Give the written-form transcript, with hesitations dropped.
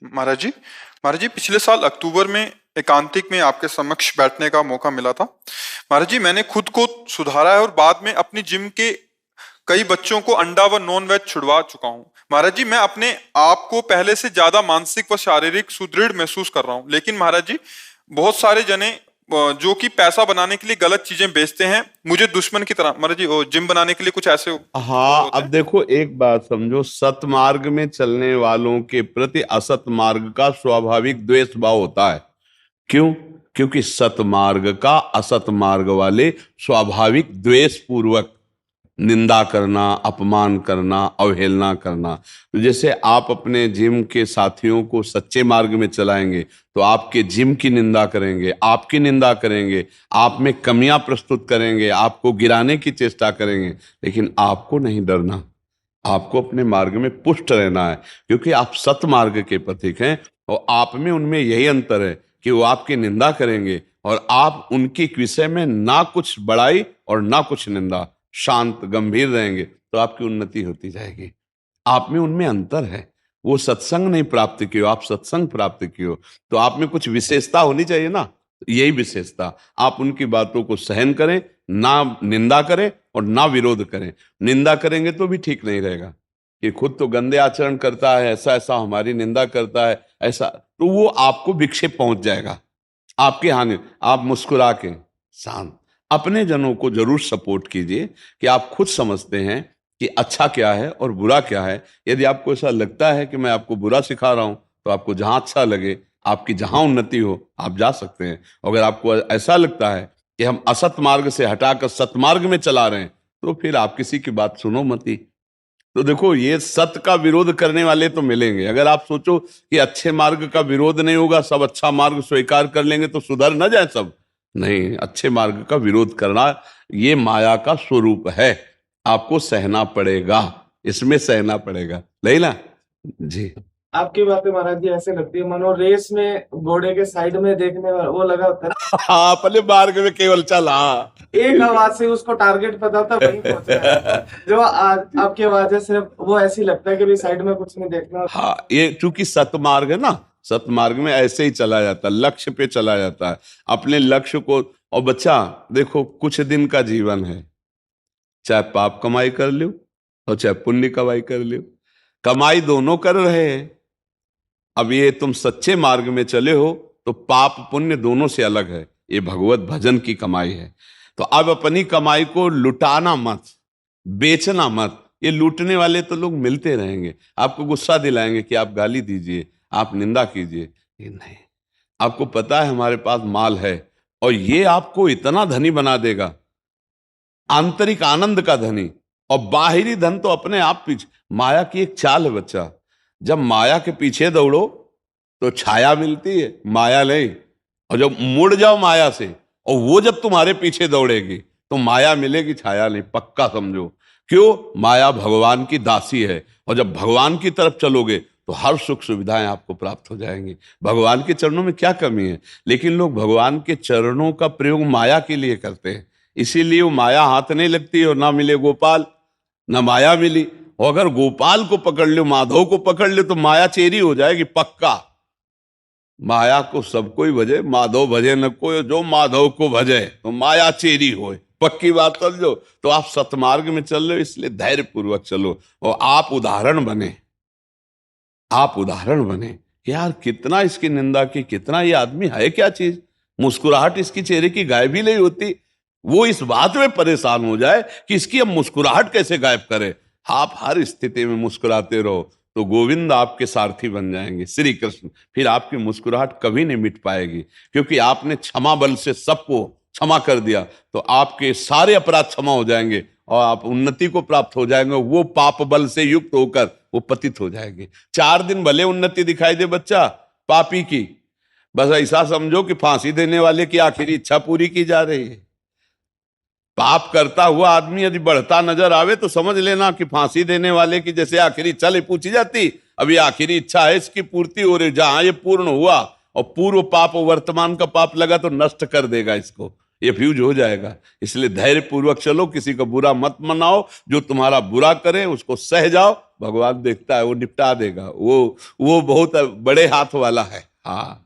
महाराज जी पिछले साल अक्टूबर में एकांतिक में आपके समक्ष बैठने का मौका मिला था। महाराज जी मैंने खुद को सुधारा है और बाद में अपनी जिम के कई बच्चों को अंडा व नॉन वेज छुड़वा चुका हूँ। महाराज जी मैं अपने आप को पहले से ज्यादा मानसिक व शारीरिक सुदृढ़ महसूस कर रहा हूँ, लेकिन महाराज जी बहुत सारे जने जो कि पैसा बनाने के लिए गलत चीजें बेचते हैं मुझे दुश्मन की तरह। महाराज जी वो जिम बनाने के लिए कुछ ऐसे हाँ, अब देखो एक बात समझो, सतमार्ग में चलने वालों के प्रति असत मार्ग का स्वाभाविक द्वेष भाव होता है। क्यों? क्योंकि सतमार्ग का असत मार्ग वाले स्वाभाविक द्वेष पूर्वक निंदा करना, अपमान करना, अवहेलना करना। तो जैसे आप अपने जिम के साथियों को सच्चे मार्ग में चलाएंगे तो आपके जिम की निंदा करेंगे, आपकी निंदा करेंगे, आप में कमियां प्रस्तुत करेंगे, आपको गिराने की चेष्टा करेंगे, लेकिन आपको नहीं डरना, आपको अपने मार्ग में पुष्ट रहना है, क्योंकि आप सतमार्ग के प्रतीक हैं। और आप में उनमें यही अंतर है कि वो आपकी निंदा करेंगे और आप उनके विषय में ना कुछ बड़ाई और ना कुछ निंदा, शांत गंभीर रहेंगे, तो आपकी उन्नति होती जाएगी। आप में उनमें अंतर है। वो सत्संग नहीं प्राप्त किए, आप सत्संग प्राप्त किए, तो आप में कुछ विशेषता होनी चाहिए ना। यही विशेषता, आप उनकी बातों को सहन करें, ना निंदा करें और ना विरोध करें। निंदा करेंगे तो भी ठीक नहीं रहेगा कि खुद तो गंदे आचरण करता है, ऐसा ऐसा हमारी निंदा करता है, ऐसा, तो वो आपको विक्षेप पहुंच जाएगा, आपकी हानि। आप मुस्कुरा के शांत अपने जनों को जरूर सपोर्ट कीजिए कि आप खुद समझते हैं कि अच्छा क्या है और बुरा क्या है। यदि आपको ऐसा लगता है कि मैं आपको बुरा सिखा रहा हूं, तो आपको जहां अच्छा लगे, आपकी जहां उन्नति हो, आप जा सकते हैं। अगर आपको ऐसा लगता है कि हम असत मार्ग से हटाकर सतमार्ग में चला रहे हैं, तो फिर आप किसी की बात सुनो मती। तो देखो, ये सत्य का विरोध करने वाले तो मिलेंगे। अगर आप सोचो कि अच्छे मार्ग का विरोध नहीं होगा, सब अच्छा मार्ग स्वीकार कर लेंगे, तो सुधर न जाए सब। नहीं, अच्छे मार्ग का विरोध करना ये माया का स्वरूप है। आपको सहना पड़ेगा, इसमें सहना पड़ेगा। लेला जी, आपकी बातें महाराज जी ऐसे लगती है मानो रेस में घोड़े के साइड में देखने वाला वो लगा होता है। हाँ, अपने मार्ग में केवल चला, एक आवाज से उसको टारगेट पता था, वहीं पहुंचा है। जो आपकी आवाज है सिर्फ वो ऐसी लगता है कि भी साइड में कुछ नहीं देखना। हाँ, ये चूंकि सतमार्ग है ना, सतमार्ग में ऐसे ही चला जाता है, लक्ष्य पे चला जाता है, अपने लक्ष्य को। और बच्चा देखो, कुछ दिन का जीवन है, चाहे पाप कमाई कर लो और चाहे पुण्य कमाई कर लो, कमाई दोनों कर रहे हैं। अब ये तुम सच्चे मार्ग में चले हो तो पाप पुण्य दोनों से अलग है, ये भगवत भजन की कमाई है। तो अब अपनी कमाई को लुटाना मत, बेचना मत। ये लूटने वाले तो लोग मिलते रहेंगे, आपको गुस्सा दिलाएंगे कि आप गाली दीजिए, आप निंदा कीजिए। ये नहीं, आपको पता है हमारे पास माल है और ये आपको इतना धनी बना देगा, आंतरिक आनंद का धनी। और बाहरी धन तो अपने आप पीछे, माया की एक चाल है बच्चा, जब माया के पीछे दौड़ो तो छाया मिलती है, माया नहीं। और जब मुड़ जाओ माया से और वो जब तुम्हारे पीछे दौड़ेगी तो माया मिलेगी, छाया नहीं, पक्का समझो। क्यों? माया भगवान की दासी है, और जब भगवान की तरफ चलोगे तो हर सुख सुविधाएं आपको प्राप्त हो जाएंगी। भगवान के चरणों में क्या कमी है? लेकिन लोग भगवान के चरणों का प्रयोग माया के लिए करते हैं, इसीलिए वो माया हाथ नहीं लगती और ना मिले गोपाल, ना माया मिली। और अगर गोपाल को पकड़ लो, माधव को पकड़ लो, तो माया चेरी हो जाएगी पक्का। माया को सब कोई भजे, माधव भजे न कोई, जो माधव को भजे तो माया चेरी होए, पक्की बात समझो। तो आप सतमार्ग में चल रहे हो, इसलिए धैर्य पूर्वक चलो और आप उदाहरण बने, आप उदाहरण बने कि यार कितना इसकी निंदा की, कितना ये आदमी है क्या चीज, मुस्कुराहट इसकी चेहरे की गायब ही नहीं होती। वो इस बात में परेशान हो जाए कि इसकी अब मुस्कुराहट कैसे गायब करे। आप हर स्थिति में मुस्कुराते रहो तो गोविंद आपके सारथी बन जाएंगे, श्री कृष्ण। फिर आपकी मुस्कुराहट कभी नहीं मिट पाएगी, क्योंकि आपने क्षमा बल से सबको क्षमा कर दिया, तो आपके सारे अपराध क्षमा हो जाएंगे और आप उन्नति को प्राप्त हो जाएंगे। वो पाप बल से युक्त होकर वो पतित हो जाएंगे। 4 दिन भले उन्नति दिखाई दे बच्चा पापी की, बस ऐसा समझो कि फांसी देने वाले की आखिरी इच्छा पूरी की जा रही है। पाप करता हुआ आदमी यदि बढ़ता नजर आवे तो समझ लेना कि फांसी देने वाले की जैसे आखिरी इच्छा ले पूछी जाती, अभी आखिरी इच्छा है इसकी पूर्ति हो रही। जहां ये पूर्ण हुआ और पूर्व पाप वर्तमान का पाप लगा तो नष्ट कर देगा इसको। ये फ्यूज हो जाएगा। इसलिए धैर्य पूर्वक चलो, किसी का बुरा मत मनाओ, जो तुम्हारा बुरा करे उसको सह जाओ, भगवान देखता है, वो निपटा देगा, वो बहुत बड़े हाथ वाला है। हाँ।